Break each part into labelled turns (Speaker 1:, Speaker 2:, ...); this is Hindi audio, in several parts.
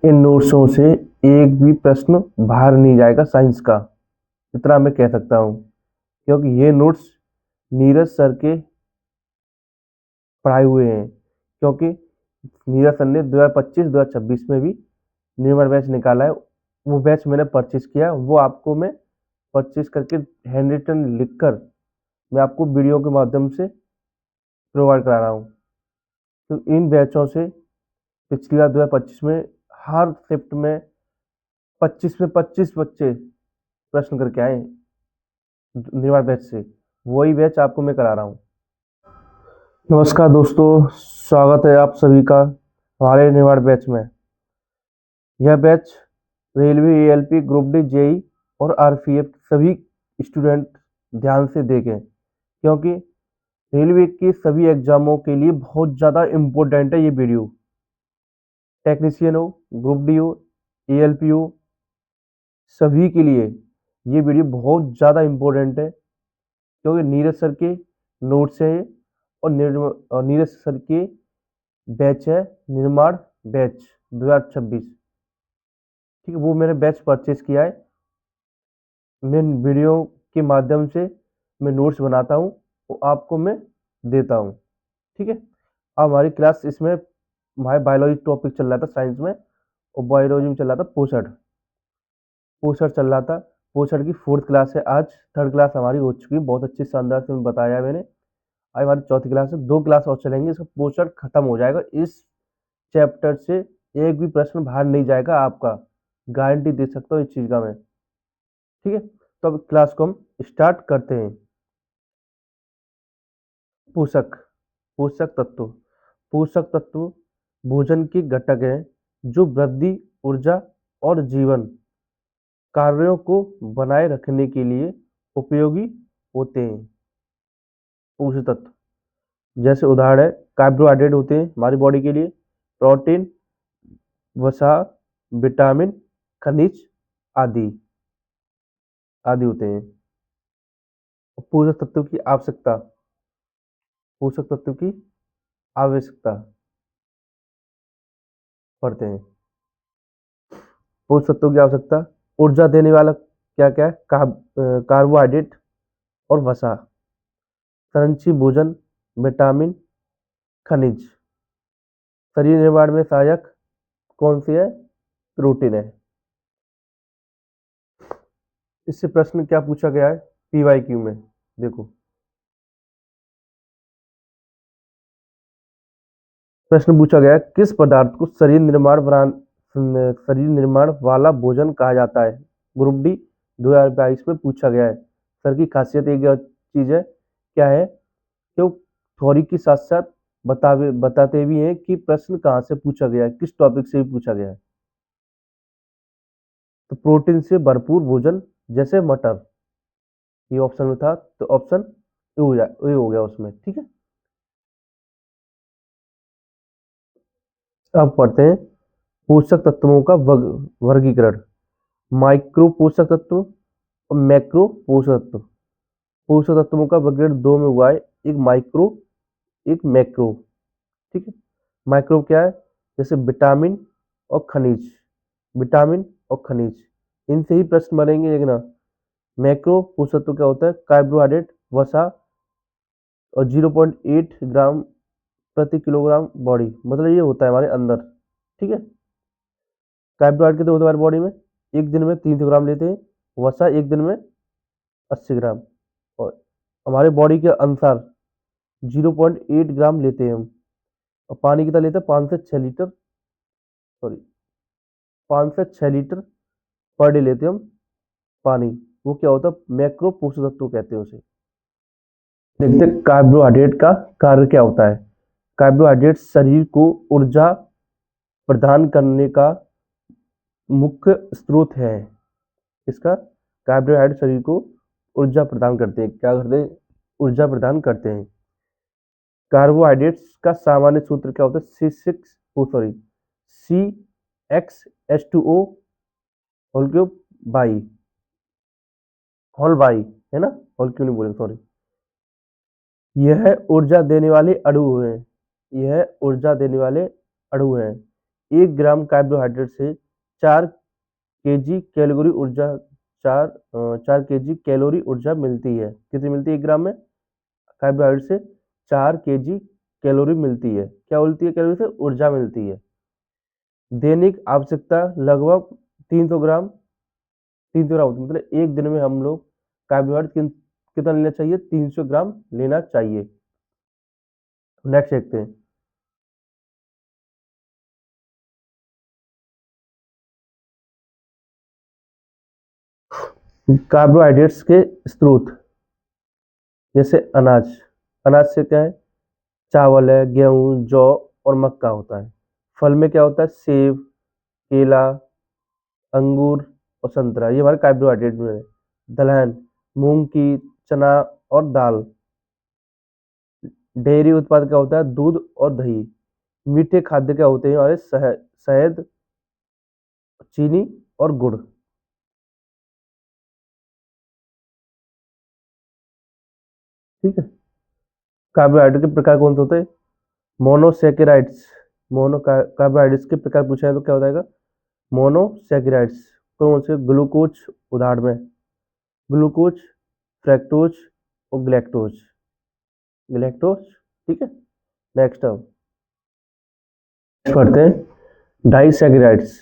Speaker 1: इन नोट्सों से एक भी प्रश्न बाहर नहीं जाएगा साइंस का, इतना मैं कह सकता हूँ। क्योंकि ये नोट्स नीरज सर के पढ़ाए हुए हैं। क्योंकि नीरज सर ने 2025-2026 में भी निर्मल बैच निकाला है। वो बैच मैंने परचेज किया, वो आपको मैं परचेज करके हैंड रिटन लिखकर मैं आपको वीडियो के माध्यम से प्रोवाइड करा रहा हूँ। तो इन बैचों से पिछली बार 2025 में हर शिफ्ट में 25 में 25 बच्चे प्रश्न करके आए निर्माण बैच से। वही बैच आपको मैं करा रहा हूँ। नमस्कार दोस्तों, स्वागत है आप सभी का हमारे निर्माण बैच में। यह batch railway, ALP, group D, JE और आरपीएफ सभी स्टूडेंट ध्यान से देखें, क्योंकि रेलवे के सभी एग्जामों के लिए बहुत ज़्यादा इम्पोर्टेंट है ये वीडियो। टेक्नीशियन हो, ग्रुप डी हो, एएलपी हो, सभी के लिए ये वीडियो बहुत ज़्यादा इम्पोर्टेंट है। क्योंकि नीरज सर के नोट्स है और नीरज सर के बैच है निर्माण बैच 2026। ठीक है, वो मैंने बैच परचेज किया है। मैं वीडियो के माध्यम से मैं नोट्स बनाता हूँ, वो आपको मैं देता हूँ। ठीक है, अब हमारी क्लास इसमें हमारे बायोलॉजी टॉपिक चल रहा था साइंस में, और बायोलॉजी में चल रहा था पोषण। पोषण चल रहा था। पोषण की 4th क्लास है आज। 3rd क्लास हमारी हो चुकी है, बहुत अच्छी शानदार से बताया मैंने। आज हमारी 4थी क्लास है, 2 क्लास और चलेंगे, इसका पोर्शन खत्म हो जाएगा। इस चैप्टर से एक भी प्रश्न बाहर नहीं जाएगा आपका, गारंटी दे सकता हूँ इस चीज का मैं। ठीक है, तो अब क्लास को हम स्टार्ट करते हैं। पोषक पोषक तत्व पोषक तत्व भोजन के घटक हैं जो वृद्धि, ऊर्जा और जीवन कार्यों को बनाए रखने के लिए उपयोगी होते हैं। पोषक तत्व जैसे उदाहरण है, कार्बोहाइड्रेट होते हैं हमारी बॉडी के लिए, प्रोटीन, वसा, विटामिन, खनिज आदि आदि होते हैं। पोषक तत्व की आवश्यकता पोषक तत्व की आवश्यकता पढ़ते हैं। पोषक तत्व की आवश्यकता, ऊर्जा देने वाला क्या क्या है, कार्बोहाइड्रेट और वसा, संरक्षी भोजन, विटामिन, खनिज। शरीर निर्माण में सहायक कौन सी है, प्रोटीन है। इससे प्रश्न क्या पूछा गया है पीवाईक्यू में, देखो प्रश्न पूछा गया है, किस पदार्थ को शरीर निर्माण वाला भोजन कहा जाता है। ग्रुप डी 2022 में पूछा गया है। सर की खासियत एक चीज है, क्या है, क्यों थ्योरी के साथ साथ बताते भी हैं कि प्रश्न कहाँ से पूछा गया है, किस टॉपिक से भी पूछा गया है। तो प्रोटीन से भरपूर भोजन जैसे मटर, ये ऑप्शन में था, तो ऑप्शन ए हो गया उसमें। ठीक है, अब पढ़ते हैं पोषक तत्वों का वर्गीकरण। माइक्रो पोषक तत्व और मैक्रो पोषक तत्व। पोषक तत्वों का वर्गीकरण दो में हुआ है, एक माइक्रो, एक मैक्रो। ठीक है, माइक्रो क्या है, जैसे विटामिन और खनिज, विटामिन और खनिज, इनसे ही प्रश्न बनेंगे। लेकिन मैक्रो पोषक तत्व क्या होता है, कार्बोहाइड्रेट, वसा और 0.8 ग्राम प्रति किलोग्राम बॉडी, मतलब ये होता है हमारे अंदर। ठीक है, कार्बोहाइड्रेट कितने होते हैं हमारी बॉडी में, एक दिन में 300 ग्राम लेते हैं, वसा एक दिन में 80 ग्राम, और हमारे बॉडी के अनुसार 0.8 ग्राम लेते हैं हम। और पानी कितना लेते हैं, 5 से 6 लीटर, सॉरी 5 से 6 लीटर पर डे लेते हैं हम पानी। वो क्या होता है, मैक्रो पोषक तत्व कहते हैं उसे। देखते हैं कार्बोहाइड्रेट का कार्य क्या होता है। कार्बोहाइड्रेट शरीर को ऊर्जा प्रदान करने का मुख्य स्रोत है। इसका कार्बोहाइड्रेट शरीर को ऊर्जा प्रदान करते हैं, क्या करते हैं, ऊर्जा प्रदान करते हैं। कार्बोहाइड्रेट्स का सामान्य सूत्र क्या होता है, CHX2O whole cube by, whole by, है ना, होल क्यों नहीं बोले, सॉरी। यह ऊर्जा देने वाले अणु हैं, यह ऊर्जा देने वाले अणु हैं। 1 ग्राम कार्बोहाइड्रेट से 4 केजी कैलोरी ऊर्जा 4 केजी कैलोरी ऊर्जा मिलती है। कितनी मिलती है 1 ग्राम में कार्बोहाइड्रेट से 4 केजी कैलोरी मिलती है। क्या मिलती है कैलोरी से? ऊर्जा मिलती है। दैनिक आवश्यकता लगभग 300 ग्राम 300 ग्राम मतलब एक दिन में हम लोग कार्बोहाइड्रेट कितना लेना चाहिए? 300 ग्राम लेना चाहिए। नेक्स्ट देखते हैं। कार्बोहाइड्रेट्स के स्रोत जैसे अनाज। अनाज से क्या है? चावल है, गेहूं, जौ और मक्का होता है। फल में क्या होता है? सेब, केला, अंगूर और संतरा, ये हमारे कार्बोहाइड्रेट में है। दलहन, मूंग की, चना और दाल। डेयरी उत्पाद क्या होता है? दूध और दही। मीठे खाद्य क्या होते हैं हमारे? शहद, चीनी और गुड़। ठीक है। कार्बोहाइड्रेट के प्रकार कौन से होते हैं? मोनोसेकेराइड्स। कार्बोहाइड्रेट्स के प्रकार पूछा है तो क्या हो जाएगा? मोनोसेकेराइड्स। कौन से? ग्लूकोज उदाहरण में ग्लूकोज, फ्रैक्टोज और ग्लैक्टोज। ठीक है। नेक्स्ट अब पढ़ते हैं डाइसेकेराइड्स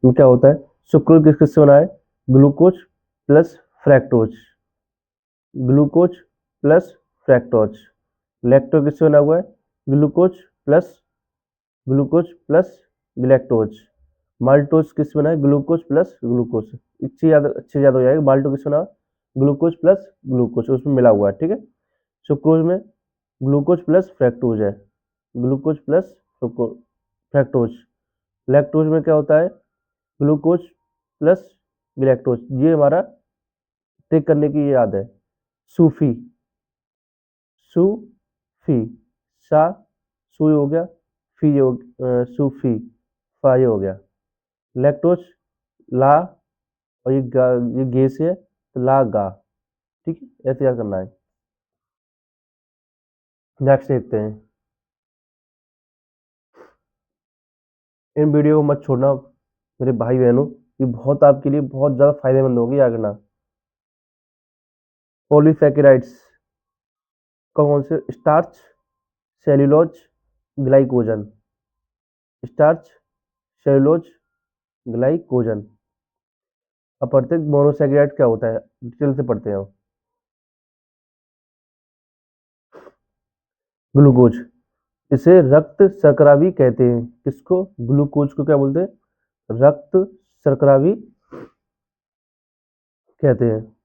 Speaker 1: में क्या होता है? सुक्रोज किससे बना है? Glucose plus fructose. Glucose plus fructose. Lacto किससे बना हुआ है? Glucose plus galactose. माल्टोज किससे बना है? Glucose plus glucose. अच्छे याद हो जाएगा। माल्टो किससे बना? ग्लूकोज प्लस ग्लूकोज, उसमें मिला हुआ है। ठीक है। सुक्रोज में ग्लूकोज प्लस फ्रैक्टोज है। Glucose plus fructose. लैक्टोज में क्या होता है? Glucose plus galactose. ये हमारा टिक करने की याद है। सूफी, सूफी, सा सू हो गया, फी हो सूफी, फा ये हो गया। लैक्टोज ला और ये गे से है तो ला गा। ठीक है, ऐसे याद करना है। नेक्स्ट देखते हैं। इन वीडियो को मत छोड़ना मेरे भाई बहनों, ये बहुत आपके लिए बहुत ज्यादा फायदेमंद होगी याद रखना। पॉलीसैकेराइड्स कौन से? Starch, cellulose, glycogen. Starch, cellulose, glycogen. अब पढ़ते हैं मोनोसैकेराइड क्या होता है, डिटेल से पढ़ते हैं। ग्लूकोज, इसे रक्त शर्करा भी कहते हैं। किसको? ग्लूकोज को क्या बोलते हैं? रक्त शर्करा भी कहते हैं।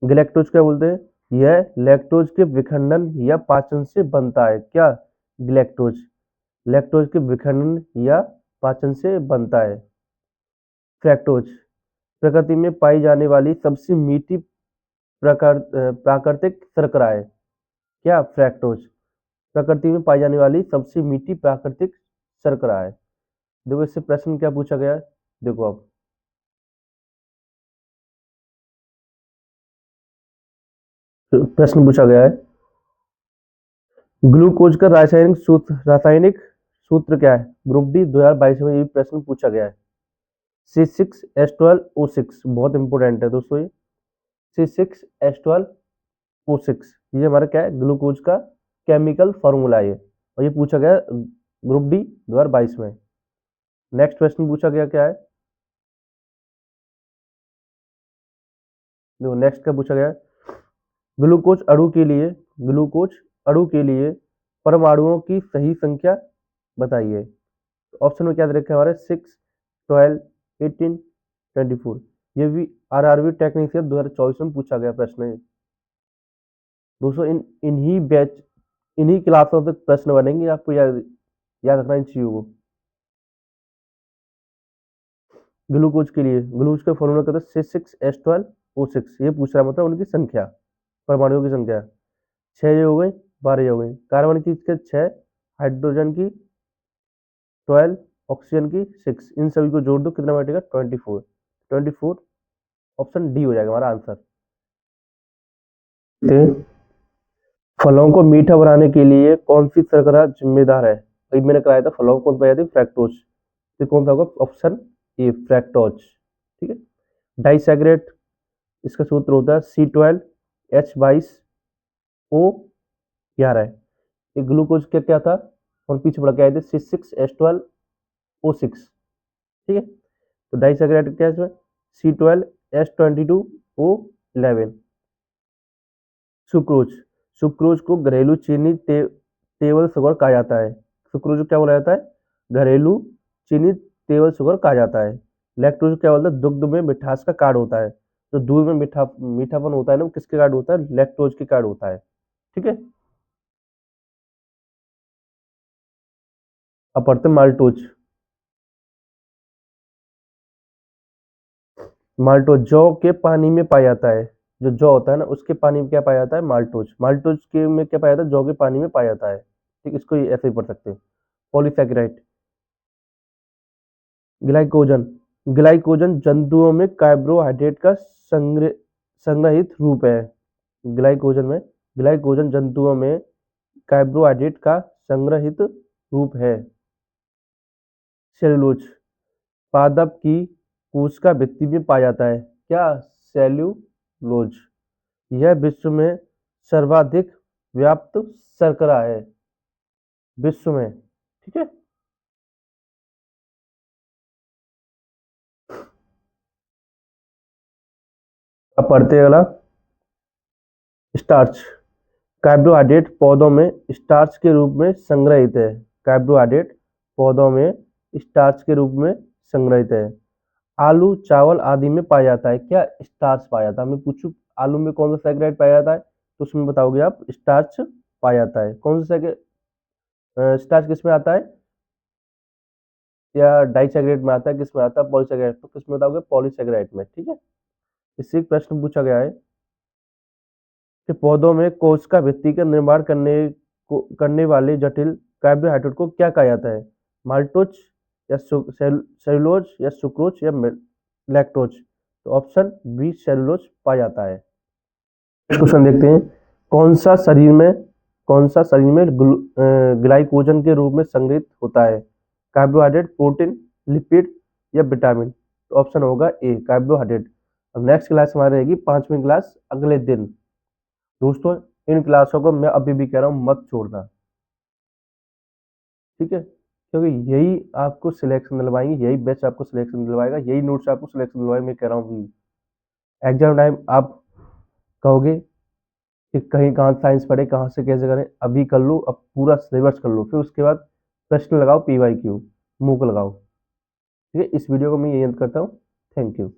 Speaker 1: ग्लैक्टोज क्या बोलते हैं? यह लैक्टोज के विखंडन या पाचन से बनता है। क्या? ग्लैक्टोज लैक्टोज के विखंडन या पाचन से बनता है। फ्रैक्टोज प्रकृति में पाई जाने वाली सबसे मीठी प्राकृतिक शर्करा है। क्या? फ्रैक्टोज प्रकृति में पाई जाने वाली सबसे मीठी प्राकृतिक शर्करा है। देखो इससे प्रश्न क्या पूछा गया है, देखो अब प्रश्न पूछा गया है, ग्लूकोज का रासायनिक सूत्र क्या है? ग्रुप डी 2022 में ये प्रश्न पूछा गया है। C6H12O6 बहुत इंपॉर्टेंट है दोस्तों ये। C6H12O6 ये हमारा क्या है? ग्लूकोज का केमिकल फॉर्मूला है और ये पूछा गया ग्रुप डी 2022 में। नेक्स्ट प्रश्न पूछा गया क्या है? देखो नेक्स्ट क्या पूछा गया है? ग्लूकोज अणु के लिए परमाणुओं की सही संख्या बताइए। ऑप्शन में क्या दे रखा है हमारे? 6, 12, 18, 24। ये भी आरआरबी टेक्नीशियन 2024 में पूछा गया प्रश्न है दोस्तों। इन्हीं क्लासों से प्रश्न बनेंगे, आपको याद रखना इन चीजों को। ग्लूकोज के लिए ग्लूकोज का फॉर्मूला कहते हैं C6H12O6। ये पूछ रहा है मतलब उनकी संख्या, परमाणुओं की संख्या। 6 हो गई, 12 हो गई। कार्बन की 6, हाइड्रोजन की 12, ऑक्सीजन की 6। इन सभी को जोड़ दो, कितना बैठेगा? 24। 24 ऑप्शन डी हो जाएगा हमारा आंसर। फलों को मीठा बनाने के लिए कौन सी शर्करा जिम्मेदार है? अभी मैंने कराया था फलों को कौन पाया था? फ्रैक्टोज। तो कौन सा होगा? Option A fructose. ठीक है। डाइसैक्रेट, इसका सूत्र होता है C12H22O11। ये ग्लूकोज क्या क्या था और पीछे बढ़ के आए थे C6H12O6। ठीक है। तो डाइसैक्राइड क्या है इसमें? C12H22O11। सुक्रोज, सुक्रोज को घरेलू चीनी टेबल शुगर कहा जाता है। सुक्रोज को क्या बोला जाता है? घरेलू चीनी टेबल शुगर कहा जाता है। लैक्टोज क्या बोलता है? दुग्ध में मिठास का कार्ड होता है। तो दूध में मीठापन होता है ना, वो किसके कार्ड होता है? लैक्टोज के कार्ड होता है। ठीक है। अब पढ़ते हैं माल्टोज। माल्टोज जौ के पानी में पाया जाता है। जो जौ होता है ना, उसके पानी में क्या पाया जाता है? माल्टोज। माल्टोज के में क्या पाया जाता है? जौ के पानी में पाया जाता है। ठीक, इसको ऐसे ही पढ़ सकते हैं। पॉलीसैकेराइड, ग्लाइकोजन, ग्लाइकोजन जंतुओं में कार्बोहाइड्रेट का संग्रहित रूप है। ग्लाइकोजन में, ग्लाइकोजन जंतुओं में कार्बोहाइड्रेट का संग्रहित रूप है। सेलुलोज, पादप की कोशिका भित्ति में पाया जाता है। क्या? सेल्यूलोज। यह विश्व में सर्वाधिक व्याप्त शर्करा है विश्व में। ठीक है। अब पढ़ते हैं अगला, स्टार्च। कार्बोहाइड्रेट पौधों में स्टार्च के रूप में संग्रहित है। कार्बोहाइड्रेट पौधों में स्टार्च के रूप में संग्रहित है। आलू, चावल आदि में पाया जाता है। क्या? स्टार्च पाया जाता है। मैं पूछूं आलू में कौन सा सैकराइड पाया जाता है, तो उसमें बताओगे आप स्टार्च पाया जाता है। कौन सा स्टार्च किस में आता है? या डाइसैकेराइड में आता है? किस में आता है? पॉलीसैकेराइड। तो किस में बताओगे? पॉलीसैकेराइड में। ठीक है। इससे एक प्रश्न पूछा गया है कि पौधों में कोशिका भित्ति का निर्माण करने वाले जटिल कार्बोहाइड्रेट को क्या कहा जाता है? माल्टोज या सेलुलोज या सुक्रोज या लैक्टोज। तो ऑप्शन बी सेलुलोज पाया जाता है। क्वेश्चन देखते हैं। कौन सा शरीर में कौन सा शरीर में ग्लाइकोजन के रूप में संग्रहित होता है? कार्बोहाइड्रेट, प्रोटीन, लिपिड या विटामिन। तो ऑप्शन होगा ए कार्बोहाइड्रेट। अब नेक्स्ट क्लास हमारी रहेगी 5वीं क्लास अगले दिन। दोस्तों, इन क्लासों को मैं अभी भी कह रहा हूँ मत छोड़ना। ठीक है। क्योंकि यही आपको सिलेक्शन दिलवाएंगे, यही बेस्ट आपको सिलेक्शन दिलवाएगा, यही नोट्स आपको सिलेक्शन दिलवाएंगे। मैं कह रहा हूँ एग्जाम टाइम आप कहोगे कि कहीं कहाँ साइंस पढ़े, कहाँ से कैसे करें। अभी कर लो, अब पूरा सिलेबस कर लो, फिर उसके बाद प्रश्न लगाओ, PYQ मूक लगाओ। ठीक है। इस वीडियो को मैं यही अंत करता हूँ। Thank you.